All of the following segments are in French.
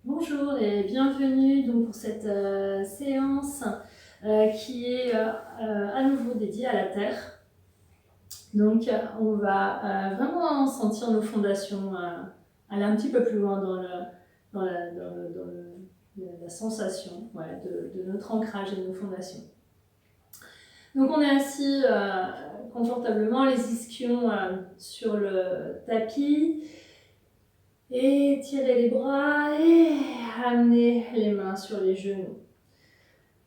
Bonjour et bienvenue donc pour cette séance qui est à nouveau dédiée à la Terre. Donc on va vraiment sentir nos fondations, aller un petit peu plus loin dans la sensation de notre ancrage et de nos fondations. Donc on est assis confortablement, les ischions sur le tapis. Et tirez les bras et amenez les mains sur les genoux.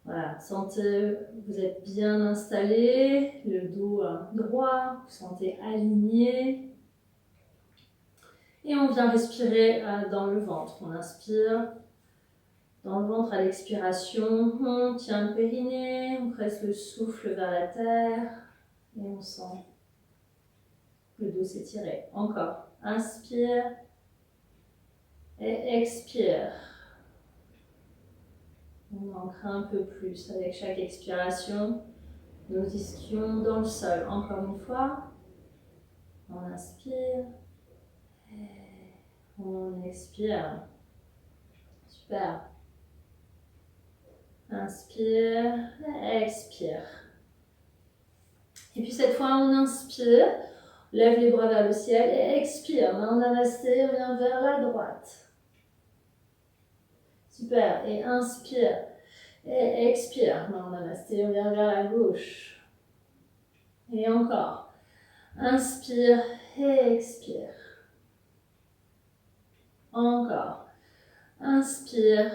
Voilà, sentez, vous êtes bien installé, le dos droit, vous sentez aligné. Et on vient respirer dans le ventre. On inspire dans le ventre à l'expiration. On tient le périnée, on presse le souffle vers la terre et on sent le dos s'étirer. Encore. Inspire et expire. On ancre un peu plus avec chaque expiration. Nos ischions dans le sol. Encore une fois. On inspire. On expire. Super. Inspire. Expire. Et puis cette fois, on inspire. Lève les bras vers le ciel et expire. Main namasté, on vient vers la droite. Super. Et inspire. Et expire. Main namasté, on vient vers la gauche. Et encore. Inspire et expire. Encore. Inspire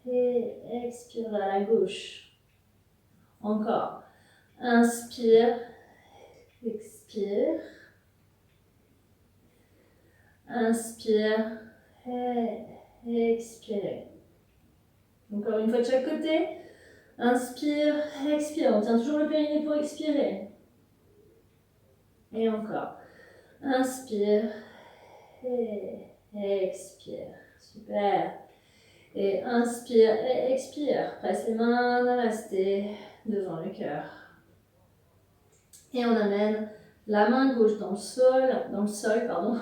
et expire vers la gauche. Encore. Inspire, expire. Inspire et expire. Encore une fois de chaque côté. Inspire, expire. On tient toujours le périnée pour expirer. Et encore. Inspire et expire. Super. Et inspire et expire. Presse les mains, namasté, devant le cœur. Et on amène la main gauche dans le sol, pardon.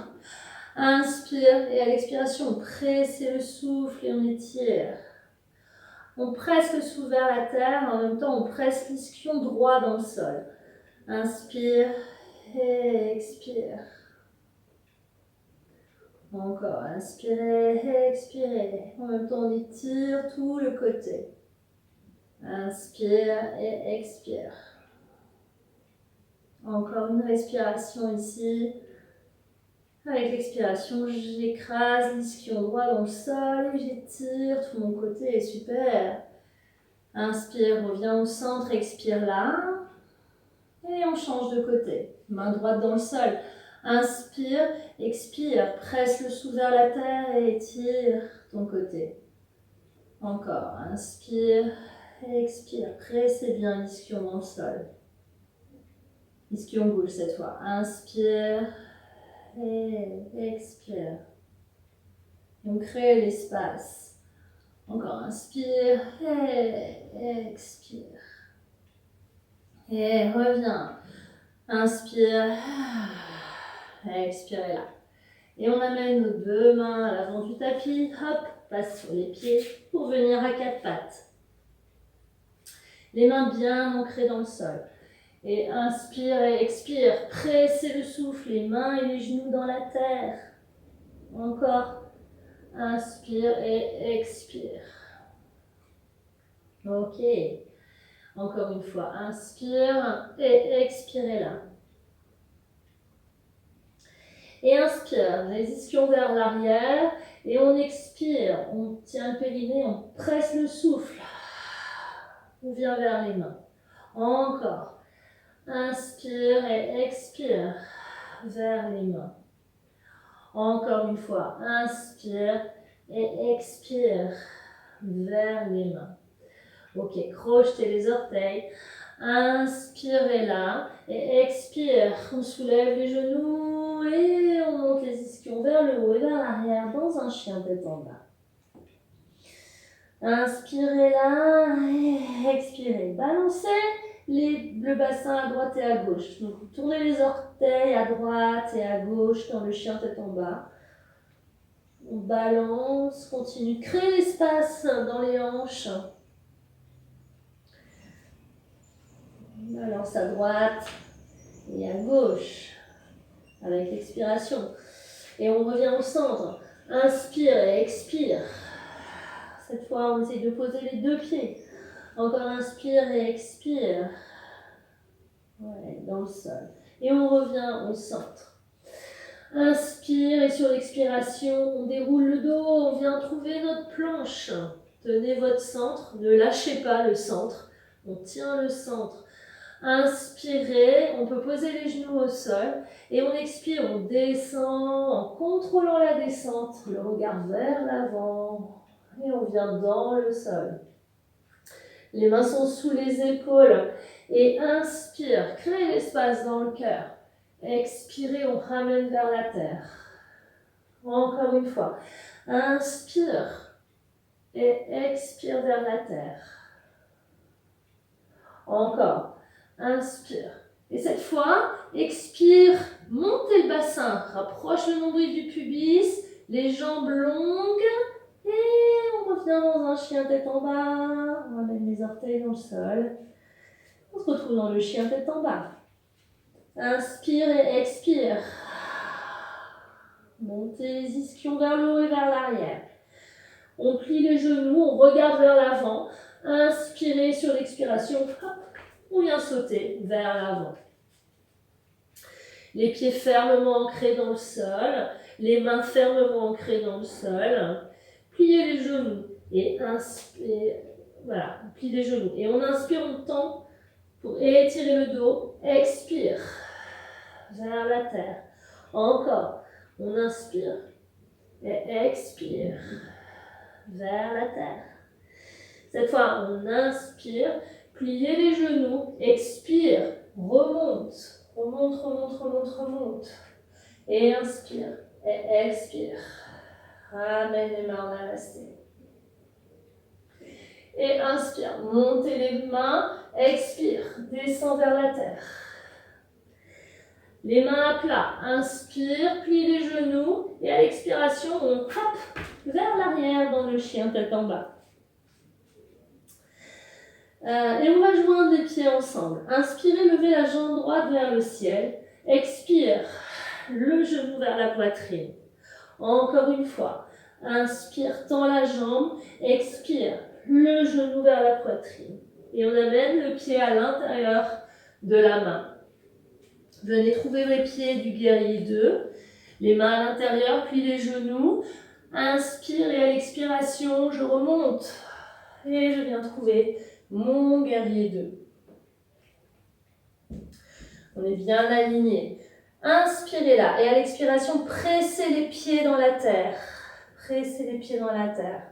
Inspire et à l'expiration, pressez le souffle et on étire. On presse le souffle vers la terre, en même temps on presse l'ischion droit dans le sol. Inspire et expire. Encore, inspirez et expirez. En même temps, on étire tout le côté. Inspire et expire. Encore une respiration ici. Avec l'expiration, j'écrase l'ischion droit dans le sol et j'étire tout mon côté. Super. Inspire, revient au centre, expire là. Et on change de côté. Main droite dans le sol. Inspire, expire, presse le souffle vers la terre et étire ton côté. Encore, inspire, expire, pressez bien l'ischion dans le sol. Ischion gauche cette fois. Inspire et expire. Et on crée l'espace. Encore, inspire et expire. Et reviens. Inspire. Expirez là. Et on amène nos deux mains à l'avant du tapis. Hop, passe sur les pieds pour venir à quatre pattes. Les mains bien ancrées dans le sol. Et inspire et expire. Pressez le souffle, les mains et les genoux dans la terre. Encore. Inspire et expire. Ok. Encore une fois. Inspire et expirez là. Et inspire, les ischions vers l'arrière. Et on expire. On tient le périnée, on presse le souffle. On vient vers les mains. Encore. Inspire et expire vers les mains. Encore une fois. Inspire et expire vers les mains. Ok, crochetez les orteils. Inspirez là et expire. On soulève les genoux et on monte les ischions vers le haut et vers l'arrière dans un chien tête en bas. Inspirez là et expirez. Balancez le bassin à droite et à gauche. Donc, vous tournez les orteils à droite et à gauche dans le chien tête en bas. On balance, continue de créer l'espace dans les hanches. Balance à droite et à gauche avec l'expiration. Et on revient au centre. Inspire et expire. Cette fois, on essaye de poser les deux pieds. Encore inspire et expire. Ouais, dans le sol. Et on revient au centre. Inspire et sur l'expiration, on déroule le dos, on vient trouver notre planche. Tenez votre centre, ne lâchez pas le centre. On tient le centre. Inspirez, on peut poser les genoux au sol. Et on expire, on descend en contrôlant la descente. Le regard vers l'avant. Et on vient dans le sol. Les mains sont sous les épaules. Et inspire, créez l'espace dans le cœur. Expirez, on ramène vers la terre. Encore une fois. Inspire et expire vers la terre. Encore. Inspire. Et cette fois, expire, montez le bassin. Rapproche le nombril du pubis, les jambes longues. Et on revient dans un chien tête en bas. On ramène les orteils dans le sol. On se retrouve dans le chien tête en bas. Inspire et expire. Montez les ischions vers le haut et vers l'arrière. On plie les genoux, on regarde vers l'avant. Inspirez sur l'expiration. On vient sauter vers l'avant. Les pieds fermement ancrés dans le sol. Les mains fermement ancrées dans le sol. Pliez les genoux et inspire. Voilà, plie les genoux. Et on inspire, on tend pour étirer le dos. Expire vers la terre. Encore. On inspire et expire vers la terre. Cette fois, on inspire, pliez les genoux, expire, remonte, remonte, remonte, remonte, remonte. Et inspire et expire. Ramène les mains en namasté. Et inspire, montez les mains, expire, descend vers la terre. Les mains à plat, inspire, plie les genoux et à l'expiration, on hop vers l'arrière dans le chien tête en bas. Et on va joindre les pieds ensemble. Inspirez, levez la jambe droite vers le ciel. Expire, le genou vers la poitrine. Encore une fois. Inspire, tends la jambe. Expire, le genou vers la poitrine. Et on amène le pied à l'intérieur de la main. Venez trouver les pieds du guerrier 2. Les mains à l'intérieur, plie les genoux. Inspire et à l'expiration, je remonte. Et je viens trouver mon guerrier 2. On est bien aligné. Inspirez là. Et à l'expiration, pressez les pieds dans la terre. Pressez les pieds dans la terre.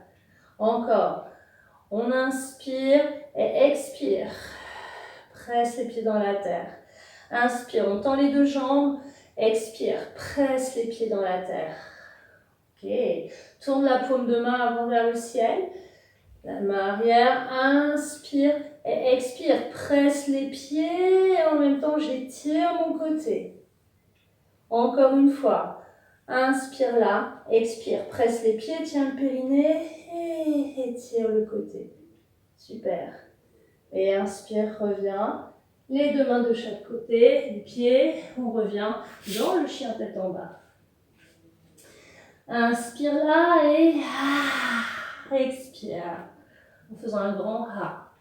Encore. On inspire et expire. Presse les pieds dans la terre. Inspire, on tend les deux jambes. Expire, presse les pieds dans la terre. Ok. Tourne la paume de main avant vers le ciel. La main arrière. Inspire et expire. Presse les pieds. Et en même temps, j'étire mon côté. Encore une fois. Inspire là. Expire. Presse les pieds. Tiens le périnée. Et étire le côté. Super. Et inspire, reviens. Les deux mains de chaque côté, les pieds, on revient dans le chien tête en bas. Inspire là et expire en faisant un grand A.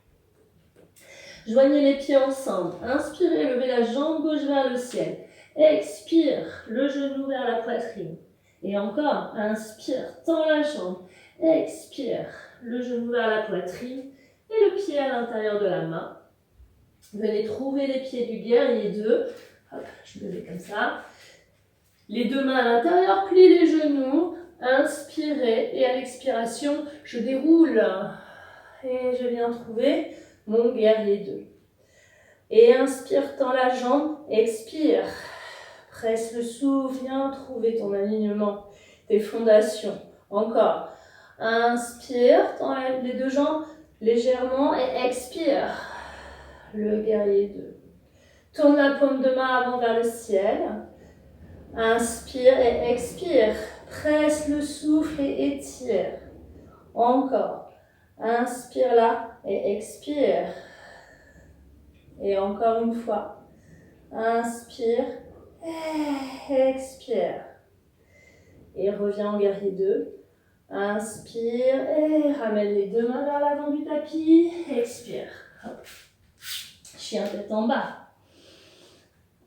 Joignez les pieds ensemble. Inspirez, levez la jambe gauche vers le ciel. Expire, le genou vers la poitrine. Et encore, inspire, tends la jambe. Expire, le genou vers la poitrine et le pied à l'intérieur de la main. Venez trouver les pieds du guerrier 2. Hop, je me mets comme ça. Les deux mains à l'intérieur, pliez les genoux. Inspirez et à l'expiration, je déroule. Et je viens trouver mon guerrier 2. Et inspire, tends la jambe. Expire. Presse le souffle. Viens trouver ton alignement, tes fondations. Encore. Inspire, tends les deux jambes légèrement et expire. Le guerrier 2. Tourne la paume de main avant vers le ciel. Inspire et expire. presse le souffle et étire. Encore. Inspire là et expire. Et encore une fois. Inspire. Expire. Et reviens en guerrier 2. Inspire et ramène les deux mains vers l'avant du tapis. Expire. Hop. Chien tête en bas.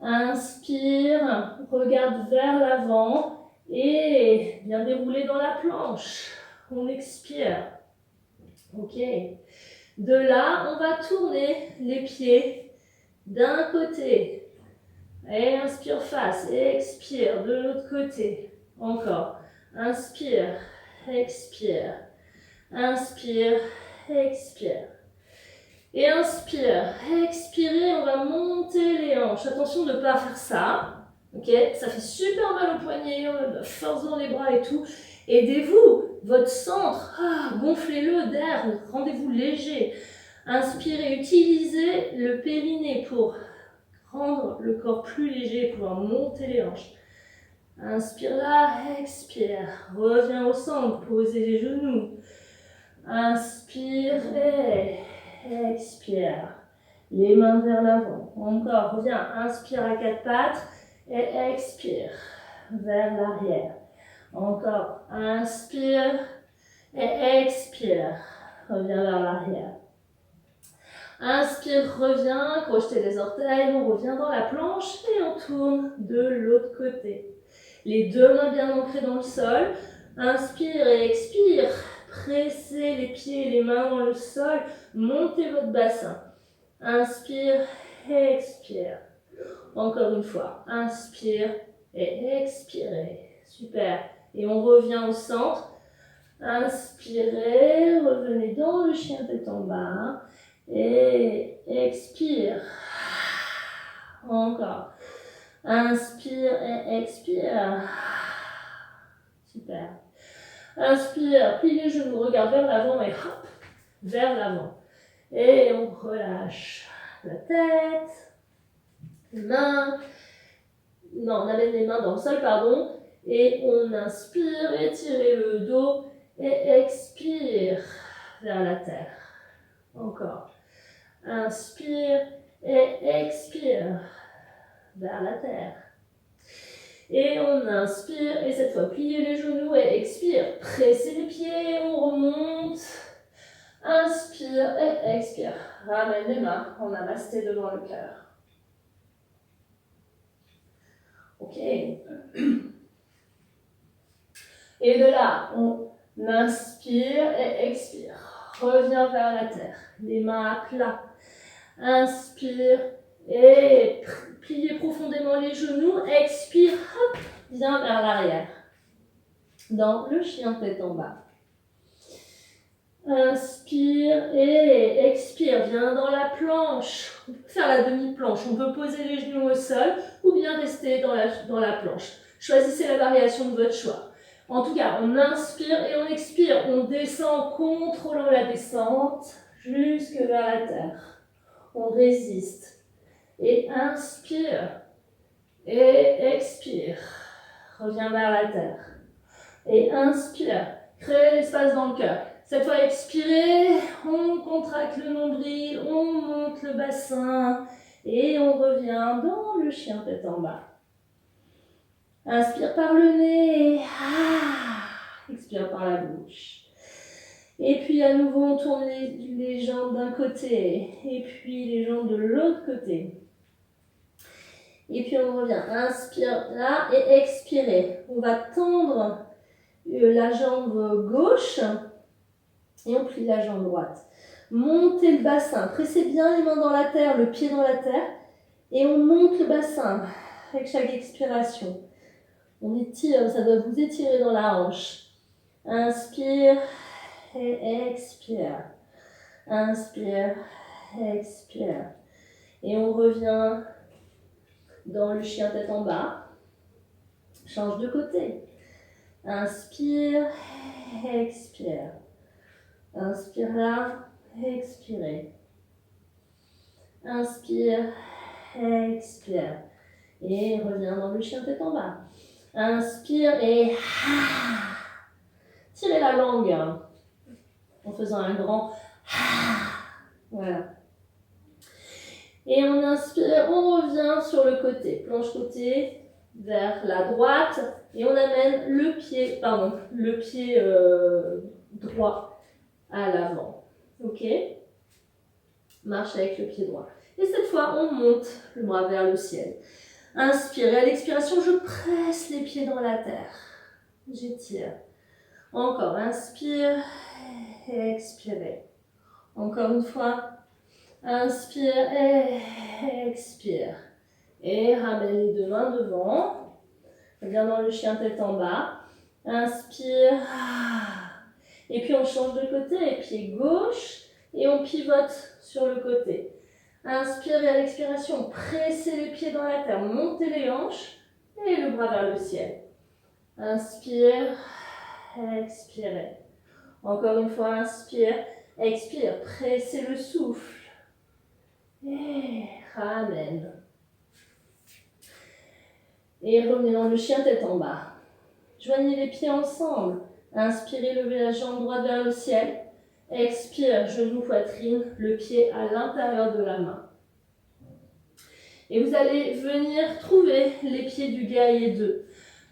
Inspire, regarde vers l'avant et bien dérouler dans la planche. On expire. Ok. De là, on va tourner les pieds d'un côté. Et inspire face et expire de l'autre côté. Encore. Inspire, expire. Inspire, expire. Et inspire, expirez, on va monter les hanches. Attention de ne pas faire ça. Ok, ça fait super mal au poignet, force dans les bras et tout. Aidez-vous, votre centre, gonflez-le d'air, rendez-vous léger. Inspirez, utilisez le périnée pour rendre le corps plus léger, pouvoir monter les hanches. Inspire là, expire. Reviens au centre, posez les genoux. Inspire et expire. Les mains vers l'avant. Encore, reviens. Inspire à quatre pattes et expire vers l'arrière. Encore, inspire et expire. Reviens vers l'arrière. Inspire, reviens, crochetez les orteils, on revient dans la planche et on tourne de l'autre côté. Les deux mains bien ancrées dans le sol. Inspire et expire. Pressez les pieds et les mains dans le sol. Montez votre bassin. Inspire et expire. Encore une fois. Inspire et expirez. Super. Et on revient au centre. Inspirez. Revenez dans le chien tête en bas. Et expire. Encore. Inspire et expire. Super. Inspire, plie les genoux, regarde vers l'avant et hop, vers l'avant. Et on relâche la tête, les mains. Non, on amène les mains dans le sol, pardon. Et on inspire, étirez le dos et expire vers la terre. Encore. Inspire et expire vers la terre. Et on inspire, et cette fois, pliez les genoux et expire. Pressez les pieds, on remonte. Inspire et expire. Ramène les mains en namasté devant le cœur. Ok. Et de là, on inspire et expire. Reviens vers la terre. Les mains à plat. Inspire et pliez profondément les genoux. Expire, hop, viens vers l'arrière. Dans le chien tête en bas. Inspire et expire, viens dans la planche. On peut faire la demi-planche, on peut poser les genoux au sol ou bien rester dans la planche. Choisissez la variation de votre choix. En tout cas, on inspire et on expire. On descend, contrôlant la descente jusque vers la terre. On résiste. Et inspire. Et expire. Reviens vers la terre. Et inspire. Créez l'espace dans le cœur. Cette fois, expirez. On contracte le nombril. On monte le bassin. Et on revient dans le chien tête en bas. Inspire par le nez. Expire par la bouche. Et puis à nouveau, on tourne les jambes d'un côté. Et puis les jambes de l'autre côté. Et puis on revient. Inspire là et expirez. On va tendre la jambe gauche. Et on plie la jambe droite. Montez le bassin. Pressez bien les mains dans la terre, le pied dans la terre. Et on monte le bassin avec chaque expiration. On étire, ça doit vous étirer dans la hanche. Inspire et expire. Inspire, expire. Et on revient dans le chien tête en bas. Change de côté. Inspire, expire. Inspire là, expirez. Inspire, expire. Et reviens dans le chien tête en bas. Inspire et tirez la langue en faisant un grand voilà. Et on inspire, on revient sur le côté, planche côté vers la droite et on amène le pied droit à l'avant. Ok? Marche avec le pied droit. Et cette fois, on monte le bras vers le ciel. Inspire et à l'expiration, je presse les pieds dans la terre. J'étire. Encore, inspire et expirez. Encore une fois, inspire et expire. Et ramène les deux mains devant. Viens dans le chien tête en bas. Inspire. Et puis on change de côté, pied gauche. Et on pivote sur le côté. Inspirez à l'expiration, pressez les pieds dans la terre, montez les hanches et le bras vers le ciel. Inspire, expirez. Encore une fois, inspire, expire, pressez le souffle. Et ramène. Et revenez dans le chien tête en bas. Joignez les pieds ensemble. Inspirez, levez la jambe droite vers le ciel. Expire, genou, poitrine, le pied à l'intérieur de la main. Et vous allez venir trouver les pieds du guerrier 2.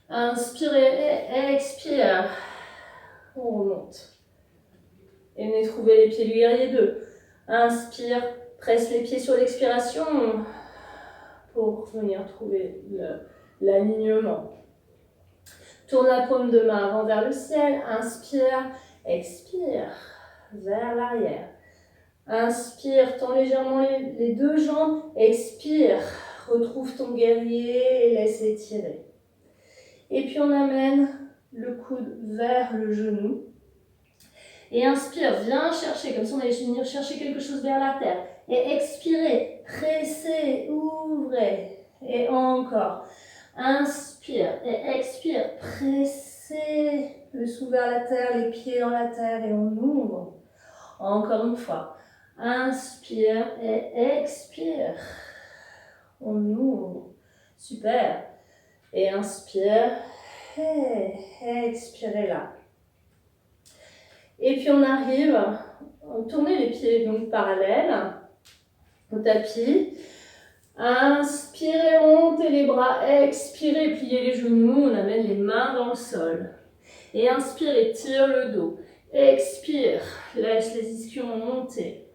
Inspirez et expire. On remonte. Et venez trouver les pieds du guerrier 2. Inspire, presse les pieds sur l'expiration pour venir trouver l'alignement. Tourne la paume de main avant vers le ciel. Inspire, expire vers l'arrière. Inspire, tends légèrement les deux jambes. Expire, retrouve ton guerrier et laisse étirer. Et puis on amène le coude vers le genou. Et inspire, viens chercher, comme si on allait venir chercher quelque chose vers la terre. Et expirez, pressez, ouvrez. Et encore. Inspire et expire, pressez le sou vers la terre, les pieds dans la terre et on ouvre. Encore une fois. Inspire et expire. On ouvre. Super. Et inspire et expirez là. Et puis on arrive, tournez les pieds donc parallèles au tapis. Inspirez, montez les bras, expirez, pliez les genoux, on amène les mains dans le sol. Et inspirez, tire le dos. Expire, laisse les ischions monter.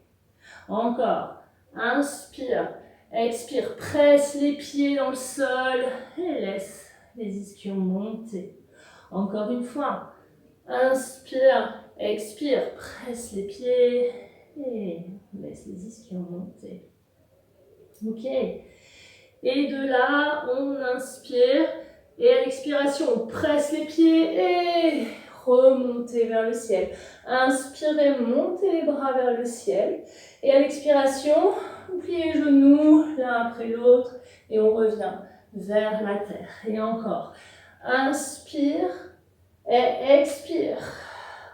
Encore. Inspire, expire, presse les pieds dans le sol et laisse les ischions monter. Encore une fois. Inspire, expire, presse les pieds et laisse les ischions monter. Ok. Et de là, on inspire et à l'expiration, on presse les pieds et remontez vers le ciel. Inspirez, montez les bras vers le ciel. Et à l'expiration, vous pliez les genoux l'un après l'autre et on revient vers la terre. Et encore. Inspire et expire.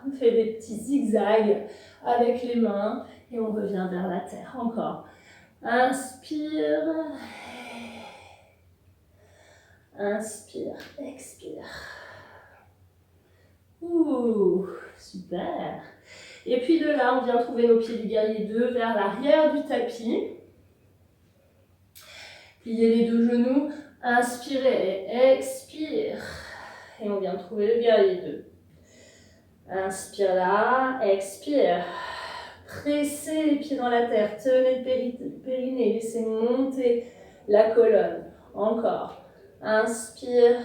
On fait des petits zigzags avec les mains et on revient vers la terre. Encore. Inspire. Inspire, expire. Ouh, super. Et puis de là, on vient trouver nos pieds du guerrier 2 vers l'arrière du tapis. Pliez les deux genoux. Inspirez et expire. Et on vient trouver le guerrier 2. Inspire là, expire. Pressez les pieds dans la terre, tenez le périnée, laissez monter la colonne. Encore. Inspire,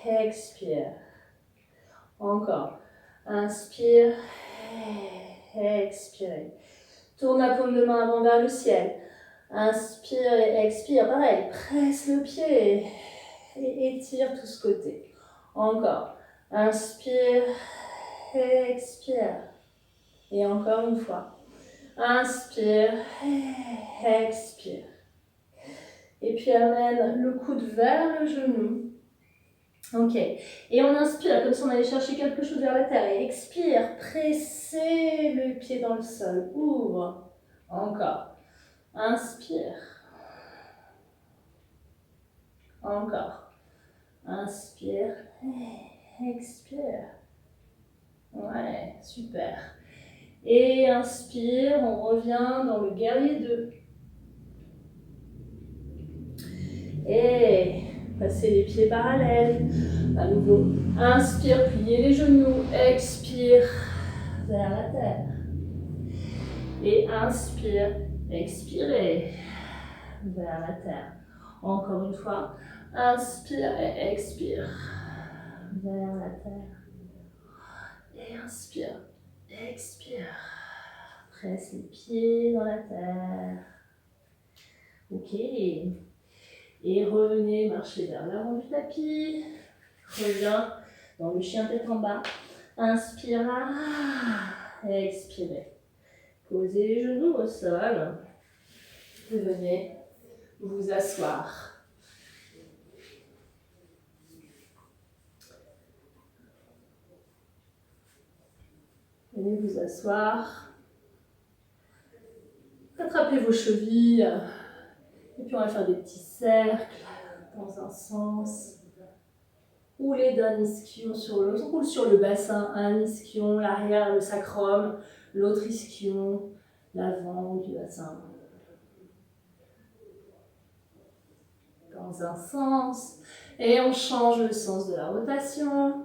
expire. Encore. Inspire, expire. Tourne la paume de main avant vers le ciel. Inspire et expire. Pareil, presse le pied et étire tout ce côté. Encore. Inspire, expire. Et encore une fois. Inspire, expire. Et puis amène le coude vers le genou. Ok. Et on inspire comme si on allait chercher quelque chose vers la terre. Et expire, pressez le pied dans le sol. Ouvre. Encore. Inspire. Encore. Inspire, expire. Ouais, super. Et inspire, on revient dans le guerrier 2. Et passez les pieds parallèles. À nouveau, inspire, pliez les genoux. Expire vers la terre. Et inspire, expirez vers la terre. Encore une fois, inspire et expire vers la terre. Et inspire, expire. Presse les pieds dans la terre. Ok. Et revenez marcher vers l'avant du tapis. Reviens dans le chien tête en bas. Inspire là. Expirez. Posez les genoux au sol. Et venez vous asseoir. Venez vous asseoir. Attrapez vos chevilles. Et puis on va faire des petits cercles dans un sens. Roulez d'un ischion sur l'autre. On roule sur le bassin, un ischion, l'arrière, le sacrum, l'autre ischion, l'avant du bassin. Dans un sens. Et on change le sens de la rotation.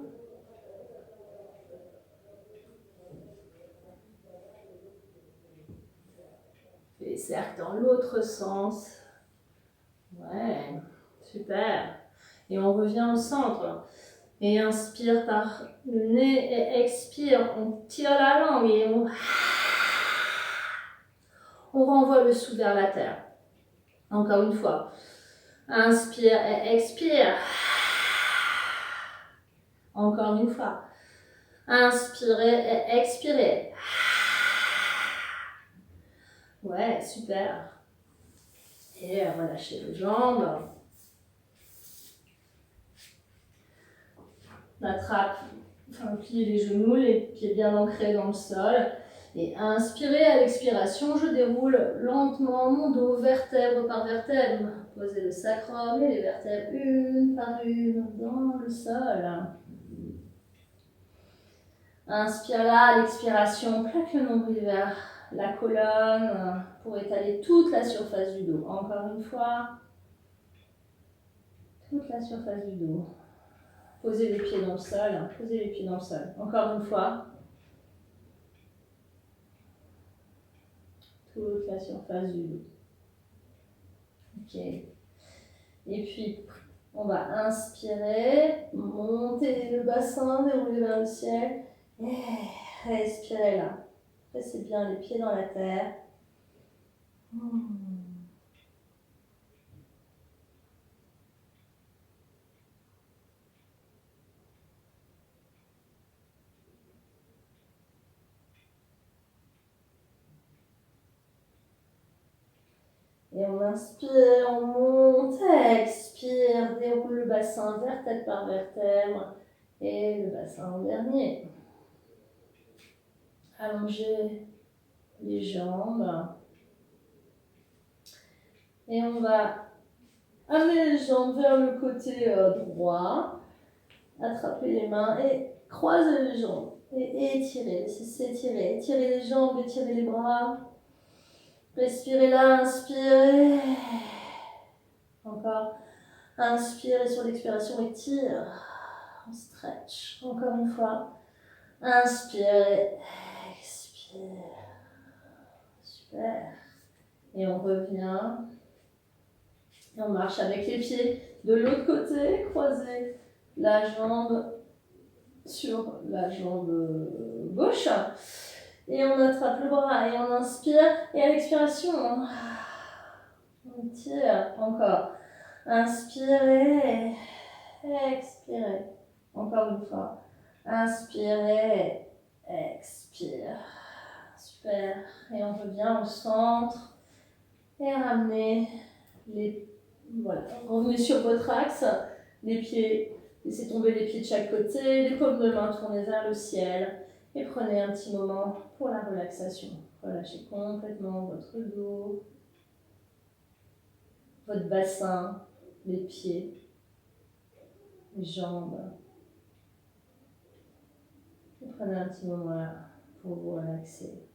Et cercle dans l'autre sens. Ouais, super. Et on revient au centre. Et inspire par le nez et expire. On tire la langue et on renvoie le sou vers la terre. Encore une fois. Inspire et expire. Encore une fois. Inspirez et expirez. Ouais, super. Et relâchez les jambes. On attrape, pliez les genoux, les pieds bien ancrés dans le sol. Et inspirez à l'expiration, je déroule lentement mon dos, vertèbre par vertèbre. Posez le sacrum et les vertèbres une par une dans le sol. Inspire là, à l'expiration, plaque le nombril vers la colonne pour étaler toute la surface du dos. Encore une fois, toute la surface du dos. Posez les pieds dans le sol, posez les pieds dans le sol. Encore une fois. Toute la surface du dos. Ok. Et puis, on va inspirer, monter le bassin, dérouler vers le ciel. Et respirez là. Pressez bien les pieds dans la terre. Et on inspire, on monte, expire, déroule le bassin vertèbre par vertèbre. Et le bassin en dernier. Allongez les jambes. Et on va amener les jambes vers le côté droit. Attrapez les mains et croisez les jambes. Et étirez, laissez s'étirer. Étirez les jambes, étirez les bras. Respirez là, inspirez. Encore. Inspirez sur l'expiration, étire. On stretch. Encore une fois. Inspirez. Expire. Super. Et on revient. Et on marche avec les pieds de l'autre côté. Croisez la jambe sur la jambe gauche. Et on attrape le bras et on inspire. Et à l'expiration, on tire encore. Inspirez. Expirez. Encore une fois. Inspirez. Expire. Super. Et on revient au centre. Et ramenez les... Voilà. Revenez sur votre axe. Les pieds. Laissez tomber les pieds de chaque côté. Les paumes de main tournées vers le ciel. Et prenez un petit moment pour la relaxation. Relâchez complètement votre dos, votre bassin, les pieds, les jambes. Et prenez un petit moment là pour vous relaxer.